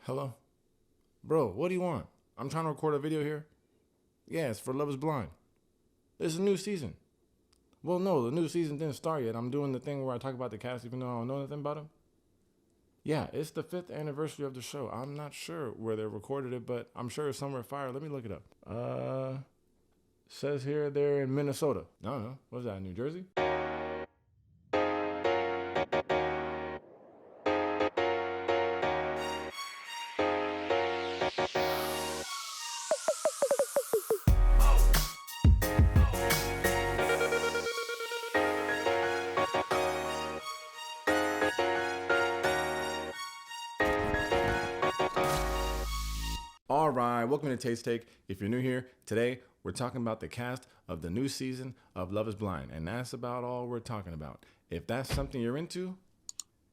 Hello? Bro, what do you want? I'm trying to record a video here. Yeah, it's for Love is Blind. It's a new season. Well, no, the new season didn't start yet. I'm doing the thing where I talk about the cast even though I don't know anything about them. Yeah, it's the 5th anniversary of the show. I'm not sure where they recorded it, but I'm sure it's somewhere fire. Let me look it up. Says here they're in Minnesota. No. What's that, New Jersey? All right, welcome to Tate's Take. If you're new here, today we're talking about the cast of the new season of Love is Blind, and that's about all we're talking about. If that's something you're into,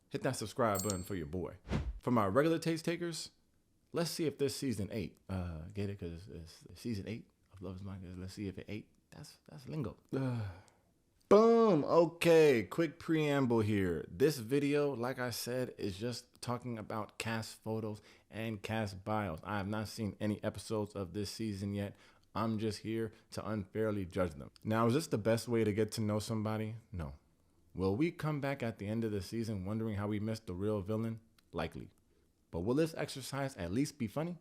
hit that subscribe button for your boy. For my regular Tate's Takers, let's see if this season 8, get it? Because it's season 8 of Love is Blind. Let's see if it 8. That's lingo. Boom. Okay, quick preamble here. This video, like I said, is just talking about cast photos and cast bios. I have not seen any episodes of this season yet. I'm just here to unfairly judge them. Now, is this the best way to get to know somebody? No. Will we come back at the end of the season wondering how we missed the real villain? Likely. But will this exercise at least be funny?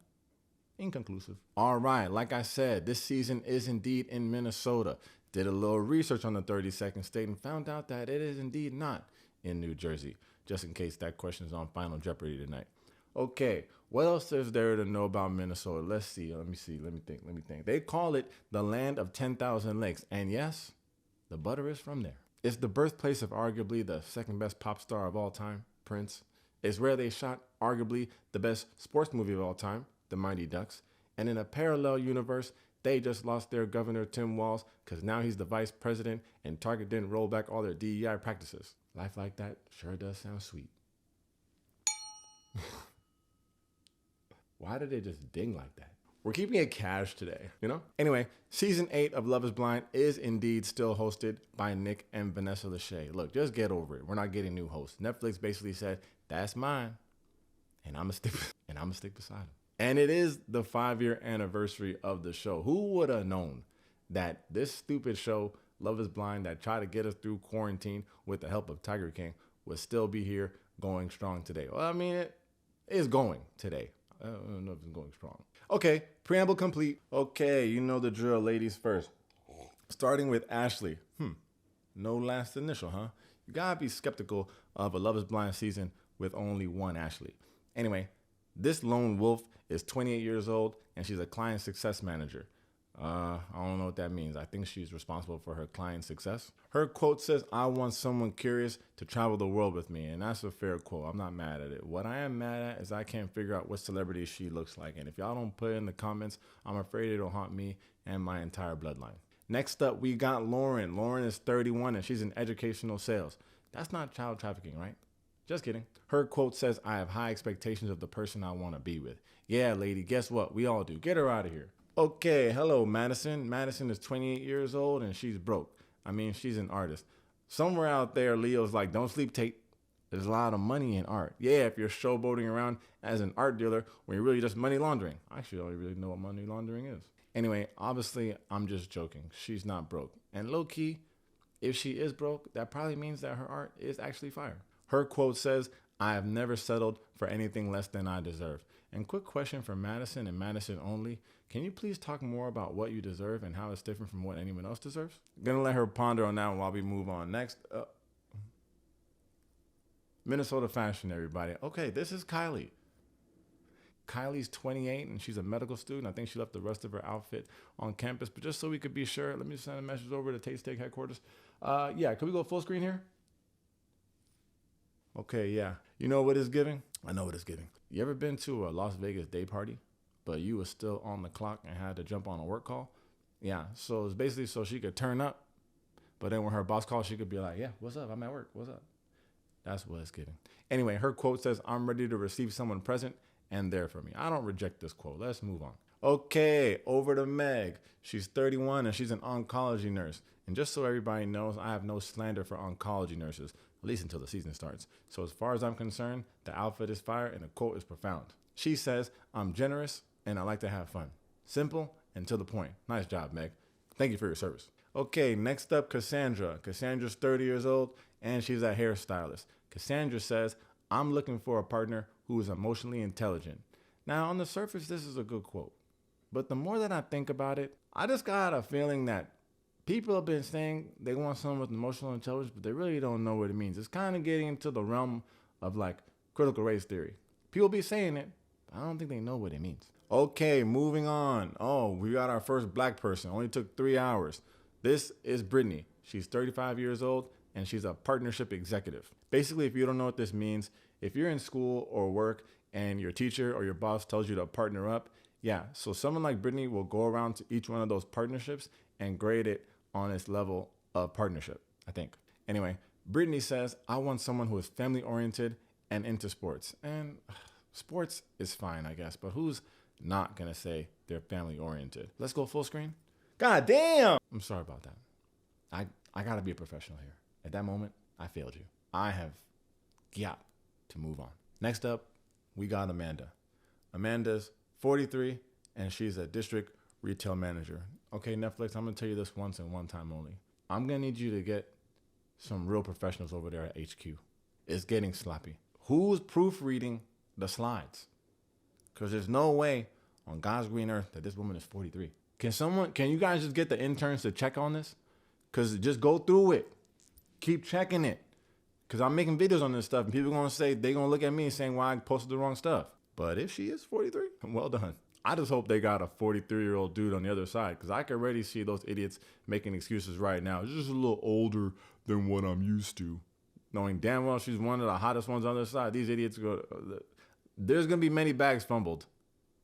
Inconclusive. All right, like I said, this season is indeed in Minnesota. Did a little research on the 32nd state and found out that it is indeed not in New Jersey, just in case that question is on Final Jeopardy tonight. Okay, what else is there to know about Minnesota? Let's see, let me think. They call it the land of 10,000 lakes, and yes, the butter is from there. It's the birthplace of arguably the second best pop star of all time, Prince. It's where they shot arguably the best sports movie of all time, The Mighty Ducks. And in a parallel universe, they just lost their governor, Tim Walz, because now he's the vice president and Target didn't roll back all their DEI practices. Life like that sure does sound sweet. Why did they just ding like that? We're keeping it cash today, you know? Anyway, season 8 of Love is Blind is indeed still hosted by Nick and Vanessa Lachey. Look, just get over it. We're not getting new hosts. Netflix basically said, that's mine. And I'm gonna stick beside him. And it is the 5-year anniversary of the show. Who would have known that this stupid show, Love is Blind, that tried to get us through quarantine with the help of Tiger King, would still be here going strong today? Well, I mean, it is going today. I don't know if it's going strong. Okay, preamble complete. Okay, you know the drill, ladies first. Starting with Ashley. No last initial, huh? You gotta be skeptical of a Love is Blind season with only one Ashley. Anyway, this lone wolf is 28 years old, and she's a client success manager. I don't know what that means. I think she's responsible for her client success. Her quote says, I want someone curious to travel the world with me, and that's a fair quote. I'm not mad at it. What I am mad at is I can't figure out what celebrity she looks like, and if y'all don't put it in the comments, I'm afraid it'll haunt me and my entire bloodline. Next up, we got Lauren. Lauren is 31, and she's in educational sales. That's not child trafficking, right? Just kidding. Her quote says, I have high expectations of the person I want to be with. Yeah, lady, guess what? We all do. Get her out of here. Okay, hello, Madison. Madison is 28 years old and she's broke. I mean, she's an artist. Somewhere out there, Leo's like, don't sleep, Tait. There's a lot of money in art. Yeah, if you're showboating around as an art dealer when you're really just money laundering. I actually don't really know what money laundering is. Anyway, obviously, I'm just joking. She's not broke. And low-key, if she is broke, that probably means that her art is actually fire. Her quote says, I have never settled for anything less than I deserve. And quick question for Madison and Madison only. Can you please talk more about what you deserve and how it's different from what anyone else deserves? Gonna let her ponder on that one while we move on. Next, Minnesota fashion, everybody. Okay, this is Kylie. Kylie's 28 and she's a medical student. I think she left the rest of her outfit on campus. But just so we could be sure, let me send a message over to Tate's Take headquarters. Yeah, can we go full screen here? Okay, yeah. You know what it's giving? I know what it's giving. You ever been to a Las Vegas day party, but you were still on the clock and had to jump on a work call? Yeah, so it's basically so she could turn up, but then when her boss calls, she could be like, yeah, what's up? I'm at work. What's up? That's what it's giving. Anyway, her quote says, I'm ready to receive someone present and there for me. I don't reject this quote. Let's move on. Okay, over to Meg. She's 31 and she's an oncology nurse. And just so everybody knows, I have no slander for oncology nurses, at least until the season starts. So as far as I'm concerned, the outfit is fire and the quote is profound. She says, I'm generous and I like to have fun. Simple and to the point. Nice job, Meg. Thank you for your service. Okay, next up, Cassandra. Cassandra's 30 years old and she's a hairstylist. Cassandra says, I'm looking for a partner who is emotionally intelligent. Now, on the surface, this is a good quote. But the more that I think about it, I just got a feeling that people have been saying they want someone with emotional intelligence, but they really don't know what it means. It's kind of getting into the realm of like critical race theory. People be saying it, but I don't think they know what it means. Okay, moving on. Oh, we got our first black person. Only took 3 hours. This is Brittany. She's 35 years old and she's a partnership executive. Basically, if you don't know what this means, if you're in school or work and your teacher or your boss tells you to partner up, yeah, so someone like Brittany will go around to each one of those partnerships and grade it on its level of partnership, I think. Anyway, Brittany says, I want someone who is family oriented and into sports. And sports is fine, I guess, but who's not gonna say they're family oriented? Let's go full screen. God damn! I'm sorry about that. I gotta be a professional here. At that moment, I failed you. I have got to move on. Next up, we got Amanda. Amanda's 43 and she's a district retail manager. Okay, Netflix, I'm gonna tell you this once and one time only. I'm gonna need you to get some real professionals over there at HQ. It's getting sloppy. Who's proofreading the slides? Because there's no way on God's green earth that this woman is 43. Can you guys just get the interns to check on this? Because just go through it. Keep checking it. Because I'm making videos on this stuff and people are going to say, they're going to look at me saying, well, I posted the wrong stuff. But if she is 43, well done. I just hope they got a 43-year-old dude on the other side because I can already see those idiots making excuses right now. It's just a little older than what I'm used to. Knowing damn well she's one of the hottest ones on the other side. These idiots go, there's going to be many bags fumbled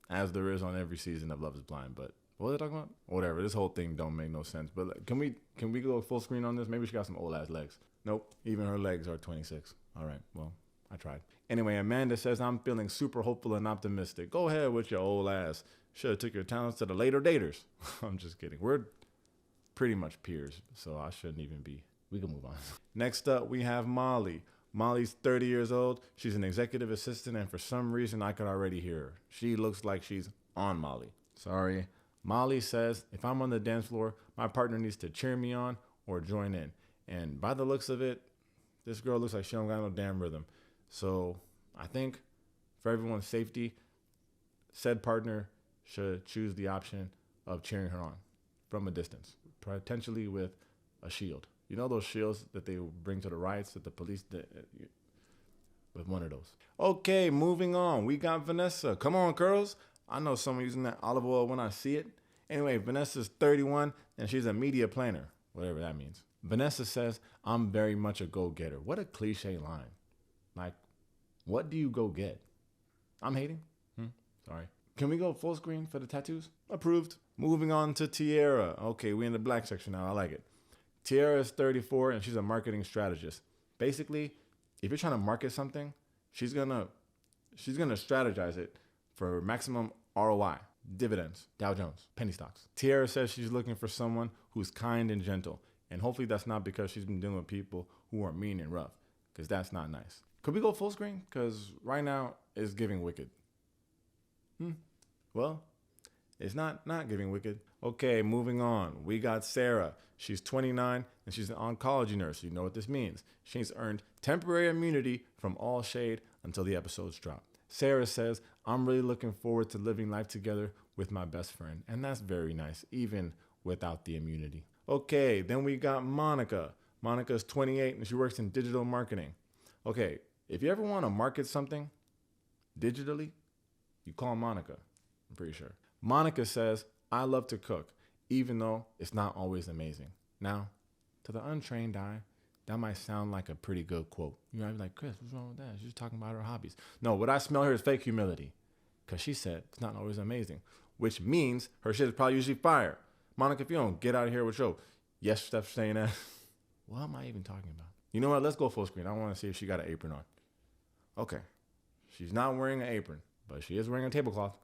as there is on every season of Love is Blind. But what are they talking about? Whatever. This whole thing don't make no sense. But can we go full screen on this? Maybe she got some old ass legs. Nope. Even her legs are 26. All right. Well, I tried. Anyway, Amanda says, I'm feeling super hopeful and optimistic. Go ahead with your old ass. Should have took your talents to the later daters. I'm just kidding. We're pretty much peers, so I shouldn't even be. We can move on. Next up, we have Molly. Molly's 30 years old. She's an executive assistant, and for some reason, I could already hear her. She looks like she's on Molly. Sorry. Molly says, if I'm on the dance floor, my partner needs to cheer me on or join in. And by the looks of it, this girl looks like she don't got no damn rhythm. So I think for everyone's safety, said partner should choose the option of cheering her on from a distance, potentially with a shield. You know those shields that they bring to the riots that the police did? With one of those. Okay, moving on. We got Vanessa. Come on, girls. I know someone using that olive oil when I see it. Anyway, Vanessa's 31 and she's a media planner, whatever that means. Vanessa says, I'm very much a go-getter. What a cliche line. Like, what do you go get? I'm hating. Sorry. Can we go full screen for the tattoos? Approved. Moving on to Tiara. Okay, we're in the black section now. I like it. Tiara is 34 and she's a marketing strategist. Basically, if you're trying to market something, she's gonna strategize it for maximum ROI, dividends, Dow Jones, penny stocks. Tiara says she's looking for someone who's kind and gentle. And hopefully that's not because she's been dealing with people who are mean and rough, because that's not nice. Could we go full screen? Because right now it's giving wicked. Well, it's not giving wicked. Okay, moving on. We got Sarah. She's 29 and she's an oncology nurse. You know what this means. She's earned temporary immunity from all shade until the episodes drop. Sarah says, I'm really looking forward to living life together with my best friend. And that's very nice, even without the immunity. Okay, then we got Monica. Monica's 28 and she works in digital marketing. Okay, if you ever want to market something digitally, you call Monica, I'm pretty sure. Monica says, I love to cook, even though it's not always amazing. Now, to the untrained eye, that might sound like a pretty good quote. You might be like, Chris, what's wrong with that? She's just talking about her hobbies. No, what I smell here is fake humility, because she said it's not always amazing, which means her shit is probably usually fire. Monica, if you don't get out of here with your yes stuff saying that, what am I even talking about? You know what? Let's go full screen. I want to see if she got an apron on. Okay. She's not wearing an apron, but she is wearing a tablecloth.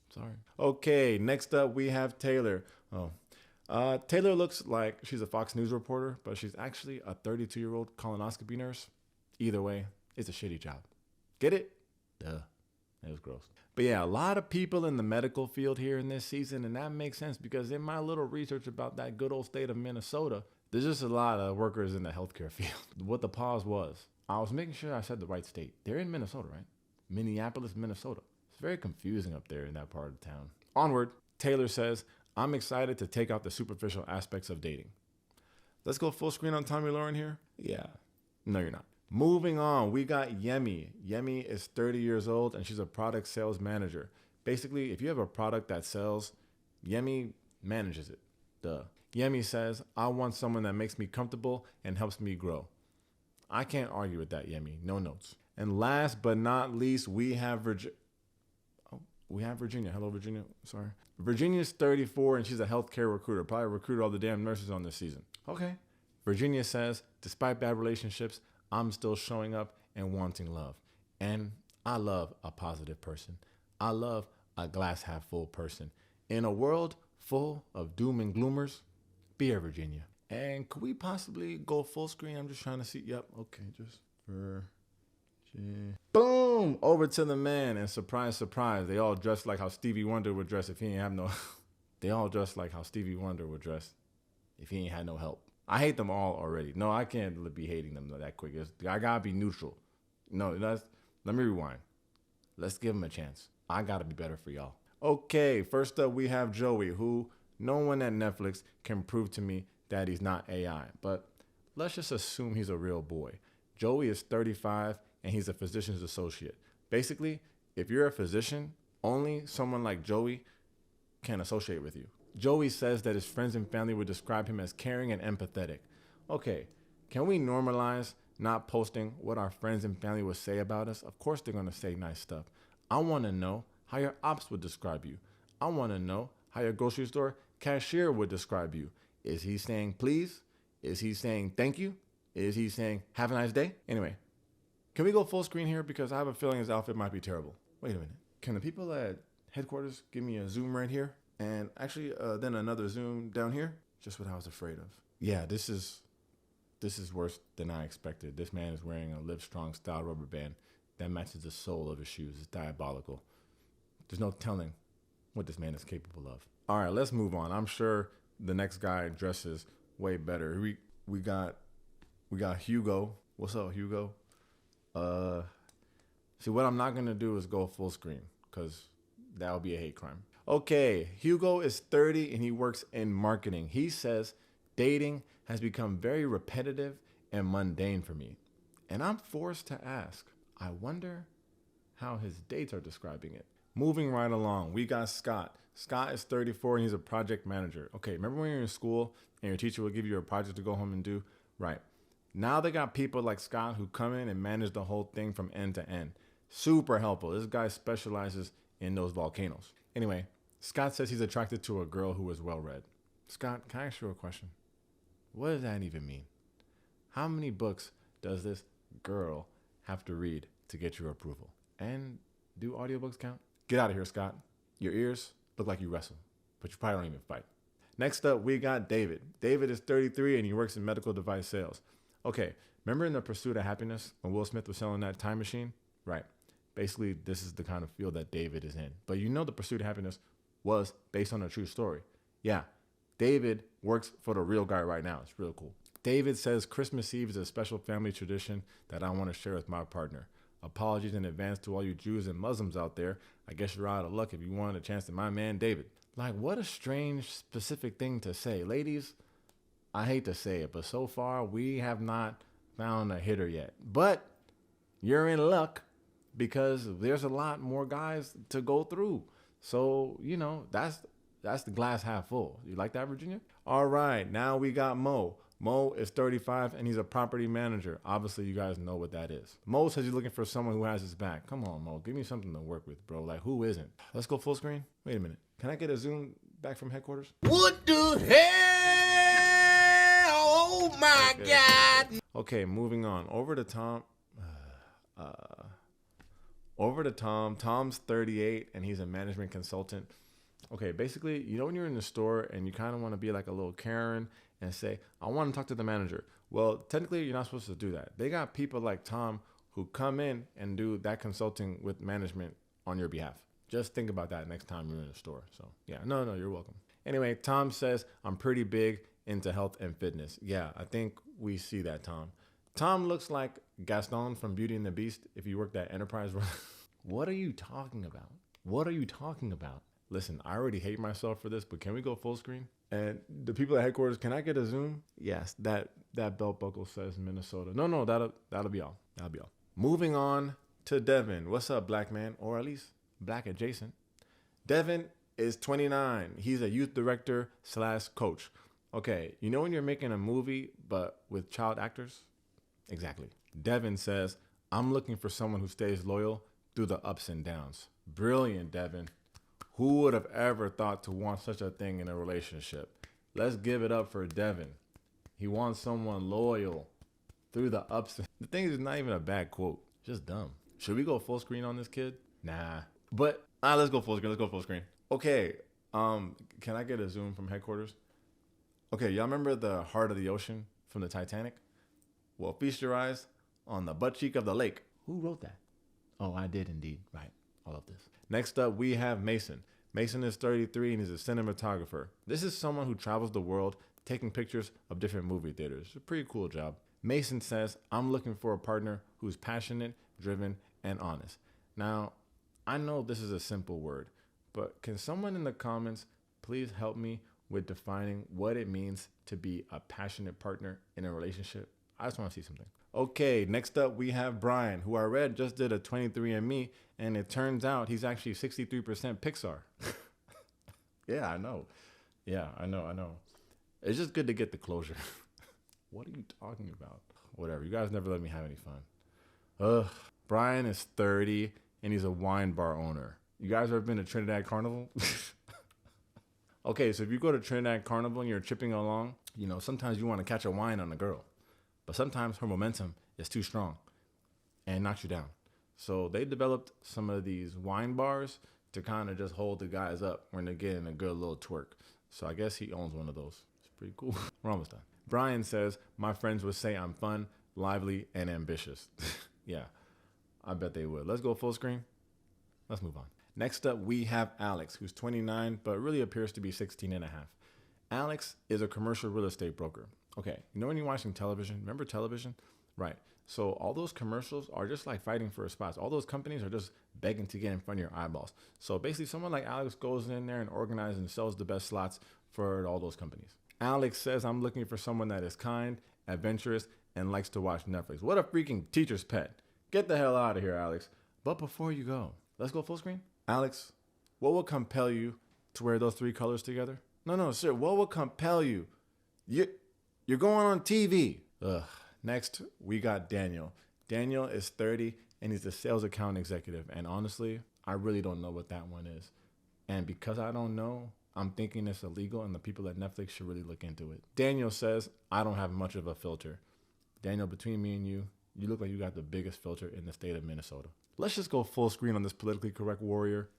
Sorry. Okay, next up we have Taylor. Taylor looks like she's a Fox News reporter, but she's actually a 32-year-old colonoscopy nurse. Either way, it's a shitty job. Get it? Duh. It was gross. But yeah, a lot of people in the medical field here in this season, and that makes sense because in my little research about that good old state of Minnesota, there's just a lot of workers in the healthcare field. What the pause was, I was making sure I said the right state. They're in Minnesota, right? Minneapolis, Minnesota. It's very confusing up there in that part of town. Onward, Taylor says, I'm excited to take out the superficial aspects of dating. Let's go full screen on Tommy Lauren here. Yeah. No, you're not. Moving on, we got Yemi. Yemi is 30 years old and she's a product sales manager. Basically, if you have a product that sells, Yemi manages it. Duh. Yemi says, I want someone that makes me comfortable and helps me grow. I can't argue with that, Yemi. No notes. And last but not least, we have Virginia. Hello, Virginia. Sorry. Virginia's 34 and she's a healthcare recruiter. Probably recruited all the damn nurses on this season. Okay. Virginia says, despite bad relationships, I'm still showing up and wanting love. And I love a positive person. I love a glass half full person. In a world full of doom and gloomers, be here, Virginia. And could we possibly go full screen? I'm just trying to see. Yep. Okay. Just boom. Over to the man. And surprise, surprise. They all dress like how Stevie Wonder would dress if he didn't have no. They all dress like how Stevie Wonder would dress if he ain't had no help. I hate them all already. No, I can't be hating them that quick. I gotta be neutral. No, let me rewind. Let's give them a chance. I gotta be better for y'all. Okay, first up we have Joey, who no one at Netflix can prove to me that he's not AI. But let's just assume he's a real boy. Joey is 35 and he's a physician's associate. Basically, if you're a physician, only someone like Joey can associate with you. Joey says that his friends and family would describe him as caring and empathetic. Okay, can we normalize not posting what our friends and family would say about us? Of course they're going to say nice stuff. I want to know how your ops would describe you. I want to know how your grocery store cashier would describe you. Is he saying please? Is he saying thank you? Is he saying have a nice day? Anyway, can we go full screen here? Because I have a feeling his outfit might be terrible. Wait a minute. Can the people at headquarters give me a zoom right here? And actually, then another zoom down here. Just what I was afraid of. Yeah, this is worse than I expected. This man is wearing a Livestrong style rubber band that matches the sole of his shoes. It's diabolical. There's no telling what this man is capable of. All right, let's move on. I'm sure the next guy dresses way better. We got Hugo. What's up, Hugo? See, what I'm not gonna do is go full screen because that would be a hate crime. Okay, Hugo is 30 and he works in marketing. He says dating has become very repetitive and mundane for me. And I'm forced to ask, I wonder how his dates are describing it. Moving right along, we got Scott. Scott is 34 and he's a project manager. Okay, remember when you're in school and your teacher would give you a project to go home and do? Right. Now they got people like Scott who come in and manage the whole thing from end to end. Super helpful. This guy specializes in those volcanoes. Anyway, Scott says he's attracted to a girl who is well-read. Scott, can I ask you a question? What does that even mean? How many books does this girl have to read to get your approval? And do audiobooks count? Get out of here, Scott. Your ears look like you wrestle, but you probably don't even fight. Next up, we got David. David is 33 and he works in medical device sales. Okay, remember in The Pursuit of Happiness when Will Smith was selling that time machine? Right. Basically, this is the kind of field that David is in. But you know The Pursuit of Happiness was based on a true story. Yeah, David works for the real guy right now. It's real cool. David says Christmas Eve is a special family tradition that I want to share with my partner. Apologies in advance to all you Jews and Muslims out there. I guess you're out of luck if you wanted a chance to my man, David. Like, what a strange, specific thing to say. Ladies, I hate to say it, but so far we have not found a hitter yet. But you're in luck because there's a lot more guys to go through. So, you know, that's the glass half full. You like that, Virginia? All right, now we got Mo. Mo is 35 and he's a property manager. Obviously, you guys know what that is. Mo says he's looking for someone who has his back. Come on, Mo, give me something to work with, bro. Like, who isn't? Let's go full screen. Wait a minute. Can I get a zoom back from headquarters? What the hell? Oh my God. Okay, moving on. Over to Tom. Tom's 38 and he's a management consultant. Okay, basically, you know when you're in the store and you kind of want to be like a little Karen and say, I want to talk to the manager. Well, technically, you're not supposed to do that. They got people like Tom who come in and do that consulting with management on your behalf. Just think about that next time you're in a store. So yeah, no, you're welcome. Anyway, Tom says, I'm pretty big into health and fitness. Yeah, I think we see that, Tom. Tom looks like Gaston from Beauty and the Beast if you worked at Enterprise. What are you talking about? What are you talking about? Listen, I already hate myself for this, but can we go full screen? And the people at headquarters, can I get a zoom? Yes, that belt buckle says Minnesota. No, that'll be all. That'll be all. Moving on to Devin. What's up, black man? Or at least black adjacent. Devin is 29. He's a youth director / coach. Okay, you know when you're making a movie, but with child actors? Exactly. Devin says, I'm looking for someone who stays loyal through the ups and downs. Brilliant, Devin. Who would have ever thought to want such a thing in a relationship? Let's give it up for Devin. He wants someone loyal through the ups. The thing is not even a bad quote. Just dumb. Should we go full screen on this kid? Nah. But let's go full screen. Okay. Can I get a zoom from headquarters? Okay, y'all remember the heart of the ocean from the Titanic? Well, feast your eyes on the butt cheek of the lake. Who wrote that? Oh, I did indeed. Right. I love this. Next up, we have Mason. Mason is 33 and he's a cinematographer. This is someone who travels the world taking pictures of different movie theaters. It's a pretty cool job. Mason says, I'm looking for a partner who's passionate, driven, and honest. Now, I know this is a simple word, but can someone in the comments please help me with defining what it means to be a passionate partner in a relationship? I just want to see something. Okay, next up we have Brian, who I read just did a 23andMe, and it turns out he's actually 63% Pixar. Yeah, I know. It's just good to get the closure. What are you talking about? Whatever, you guys never let me have any fun. Brian is 30, and he's a wine bar owner. You guys ever been to Trinidad Carnival? Okay, so if you go to Trinidad Carnival and you're chipping along, sometimes you want to catch a wine on a girl. But sometimes her momentum is too strong and knocks you down. So they developed some of these wine bars to kind of just hold the guys up when they're getting a good little twerk. So I guess he owns one of those. It's pretty cool. We're almost done. Brian says, my friends would say I'm fun, lively, and ambitious. Yeah, I bet they would. Let's go full screen. Let's move on. Next up, we have Alex, who's 29, but really appears to be 16 and a half. Alex is a commercial real estate broker. Okay, when you're watching television, remember television? Right. So all those commercials are just like fighting for a spot. All those companies are just begging to get in front of your eyeballs. So basically someone like Alex goes in there and organizes and sells the best slots for all those companies. Alex says, I'm looking for someone that is kind, adventurous, and likes to watch Netflix. What a freaking teacher's pet. Get the hell out of here, Alex. But before you go, let's go full screen. Alex, what will compel you to wear those 3 colors together? No, sir. What will compel you? You're going on TV. Next, we got Daniel. Daniel is 30 and he's a sales account executive. And honestly, I really don't know what that one is. And because I don't know, I'm thinking it's illegal and the people at Netflix should really look into it. Daniel says, I don't have much of a filter. Daniel, between me and you look like you got the biggest filter in the state of Minnesota. Let's just go full screen on this politically correct warrior.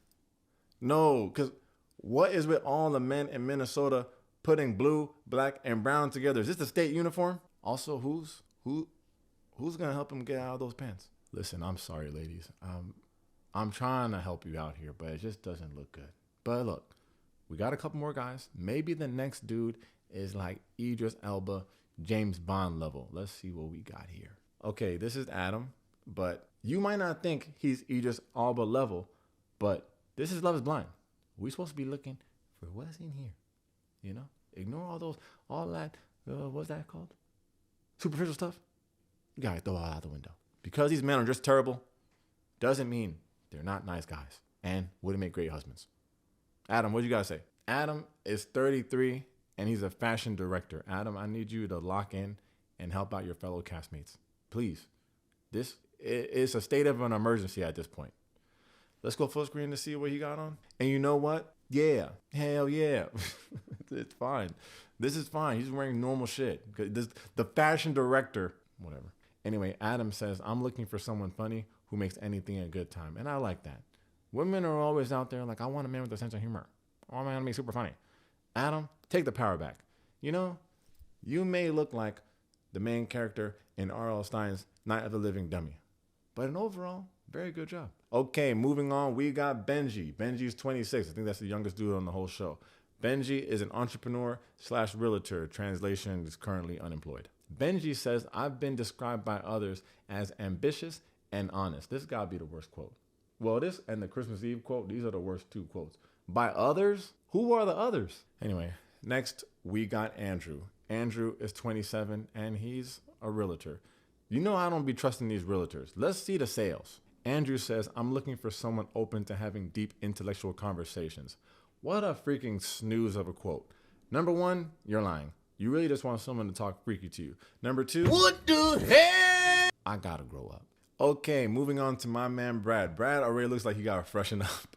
No, because what is with all the men in Minnesota putting blue, black, and brown together? Is this the state uniform? Also, who's gonna help him get out of those pants? Listen, I'm sorry, ladies. I'm trying to help you out here, but it just doesn't look good. But look, we got a couple more guys. Maybe the next dude is like Idris Elba, James Bond level. Let's see what we got here. Okay, this is Adam, but you might not think he's Idris Elba level, but this is Love is Blind. We're supposed to be looking for what's in here. Ignore all that, what's that called? Superficial stuff. You gotta throw it all out the window. Because these men are just terrible, doesn't mean they're not nice guys and wouldn't make great husbands. Adam, what you gotta say? Adam is 33 and he's a fashion director. Adam, I need you to lock in and help out your fellow castmates. Please. This is a state of an emergency at this point. Let's go full screen to see what he got on. And you know what? Yeah. Hell yeah. It's fine. This is fine. He's wearing normal shit. The fashion director, whatever. Anyway, Adam says, I'm looking for someone funny who makes anything a good time. And I like that. Women are always out there like, I want a man with a sense of humor. I want a man to be super funny. Adam, take the power back. You may look like the main character in R.L. Stein's Night of the Living Dummy. But in overall, Very good job. Okay, moving on. We got Benji. Benji's 26. I think that's the youngest dude on the whole show. Benji is an entrepreneur / realtor. Translation is currently unemployed. Benji says, I've been described by others as ambitious and honest. This gotta be the worst quote. Well, this and the Christmas Eve quote, these are the worst two quotes. By others? Who are the others? Anyway, next we got Andrew. Andrew is 27 and he's a realtor. You know I don't be trusting these realtors. Let's see the sales. Andrew says, I'm looking for someone open to having deep intellectual conversations. What a freaking snooze of a quote. Number one, you're lying. You really just want someone to talk freaky to you. Number two, What the hell? I gotta grow up. Okay, moving on to my man Brad. Brad already looks like he gotta freshen up.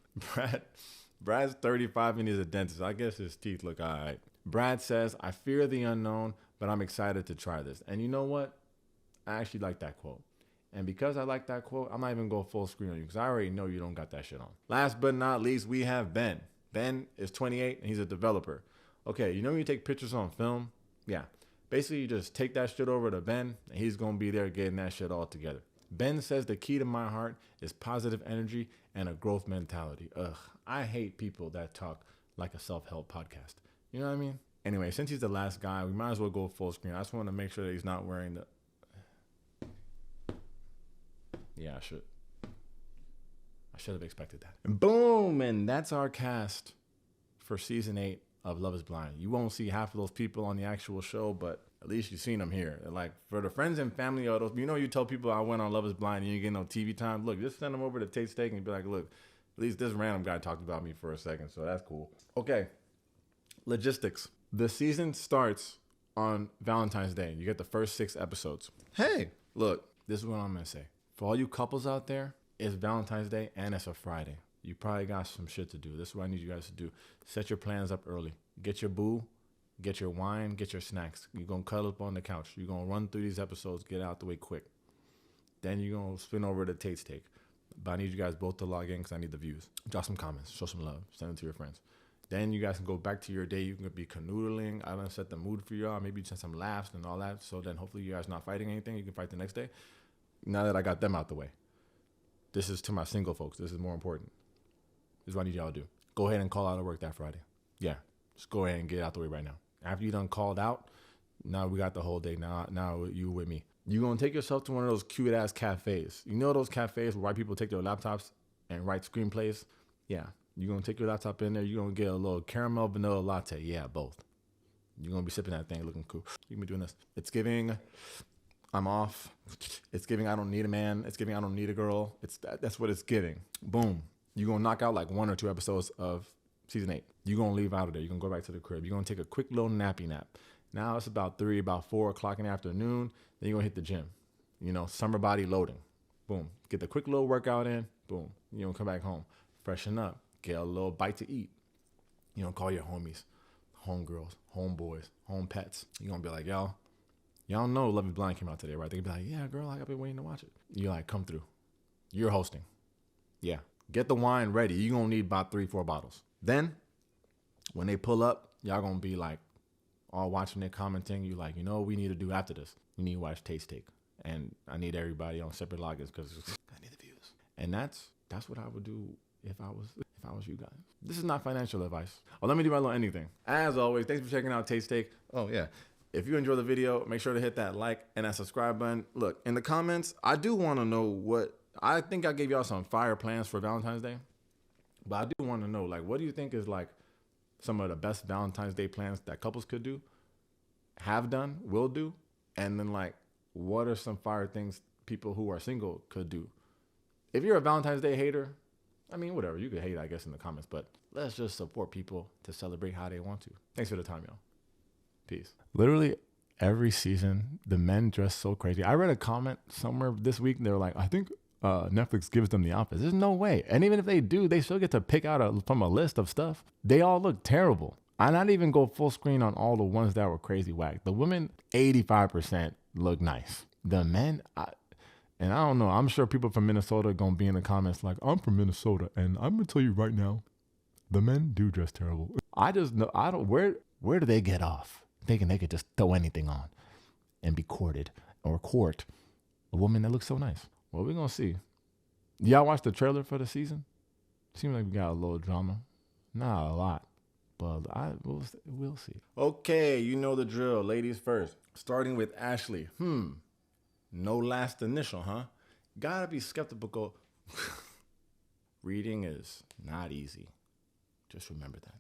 Brad's 35 and he's a dentist. I guess his teeth look all right. Brad says, I fear the unknown, but I'm excited to try this. And you know what? I actually like that quote. And because I like that quote, I'm not even going full screen on you because I already know you don't got that shit on. Last but not least, we have Ben. Ben is 28 and he's a developer. Okay, you know when you take pictures on film? Yeah. Basically, you just take that shit over to Ben and he's going to be there getting that shit all together. Ben says the key to my heart is positive energy and a growth mentality. Ugh, I hate people that talk like a self-help podcast. You know what I mean? Anyway, since he's the last guy, we might as well go full screen. I just want to make sure that he's not wearing the... Yeah, I should have expected that. And boom, and that's our cast for season 8 of Love is Blind. You won't see half of those people on the actual show, but at least you've seen them here. Like, for the friends and family of those, you know, you tell people I went on Love is Blind and you get no TV time. Look, just send them over to Tait Steak and be like, look, at least this random guy talked about me for a second, so that's cool. Okay, logistics. The season starts on Valentine's Day. You get the first 6 episodes. Hey, look, this is what I'm going to say. For all you couples out there, it's Valentine's Day and it's a Friday. You probably got some shit to do. This is what I need you guys to do. Set your plans up early. Get your boo, get your wine, get your snacks. You're going to cuddle up on the couch. You're going to run through these episodes, get out the way quick. Then you're going to spin over to Tait Steak. But I need you guys both to log in because I need the views. Drop some comments. Show some love. Send it to your friends. Then you guys can go back to your day. You can be canoodling. I done set the mood for y'all. Maybe send some laughs and all that. So then hopefully you guys not fighting anything. You can fight the next day. Now that I got them out the way, this is to my single folks. This is more important. This is what I need y'all to do. Go ahead and call out of work that Friday. Yeah, just go ahead and get out the way right now. After you done called out, now we got the whole day. Now you with me. You gonna take yourself to one of those cute ass cafes. You know those cafes where white people take their laptops and write screenplays? Yeah, you gonna take your laptop in there. You gonna get a little caramel vanilla latte. Yeah, both. You're gonna be sipping that thing, looking cool. You can be doing this. It's giving. I'm off. It's giving I don't need a man. It's giving I don't need a girl. That's what it's giving. Boom. You're going to knock out like 1 or 2 episodes of season 8. You're going to leave out of there. You're going to go back to the crib. You're going to take a quick little nappy nap. Now it's about 4 o'clock in the afternoon. Then you're going to hit the gym. You know, summer body loading. Boom. Get the quick little workout in. Boom. You're going to come back home. Freshen up. Get a little bite to eat. You know, call your homies, homegirls, homeboys, home pets. You're going to be like, y'all know Love is Blind came out today, right? They can be like, yeah, girl, I've been waiting to watch it. You're like, come through. You're hosting. Yeah. Get the wine ready. You're going to need about 3-4 bottles. Then, when they pull up, y'all going to be like, all watching it, commenting. You like, you know what we need to do after this? We need to watch Tait Steak. And I need everybody on separate logins because I need the views. And that's what I would do if I was you guys. This is not financial advice. Oh, let me do my little ending thing. As always, thanks for checking out Tait Steak. Oh, yeah. If you enjoy the video, make sure to hit that like and that subscribe button. Look, in the comments, I do want to know what... I think I gave y'all some fire plans for Valentine's Day. But I do want to know, like, what do you think is, like, some of the best Valentine's Day plans that couples could do, have done, will do? And then, like, what are some fire things people who are single could do? If you're a Valentine's Day hater, I mean, whatever. You could hate, I guess, in the comments. But let's just support people to celebrate how they want to. Thanks for the time, y'all. Peace. Literally every season, the men dress so crazy. I read a comment somewhere this week, and they were like, I think Netflix gives them the outfits. There's no way. And even if they do, they still get to pick out from a list of stuff. They all look terrible. I not even go full screen on all the ones that were crazy whack. The women, 85% look nice. The men, I don't know. I'm sure people from Minnesota are going to be in the comments like, I'm from Minnesota, and I'm going to tell you right now, the men do dress terrible. I just know, where do they get off thinking they could just throw anything on and be courted or court a woman that looks so nice? Well, we're going to see. Y'all watch the trailer for the season? Seems like we got a little drama. Not a lot, but we'll see. Okay, you know the drill. Ladies first. Starting with Ashley. No last initial, huh? Gotta be skeptical. Reading is not easy. Just remember that.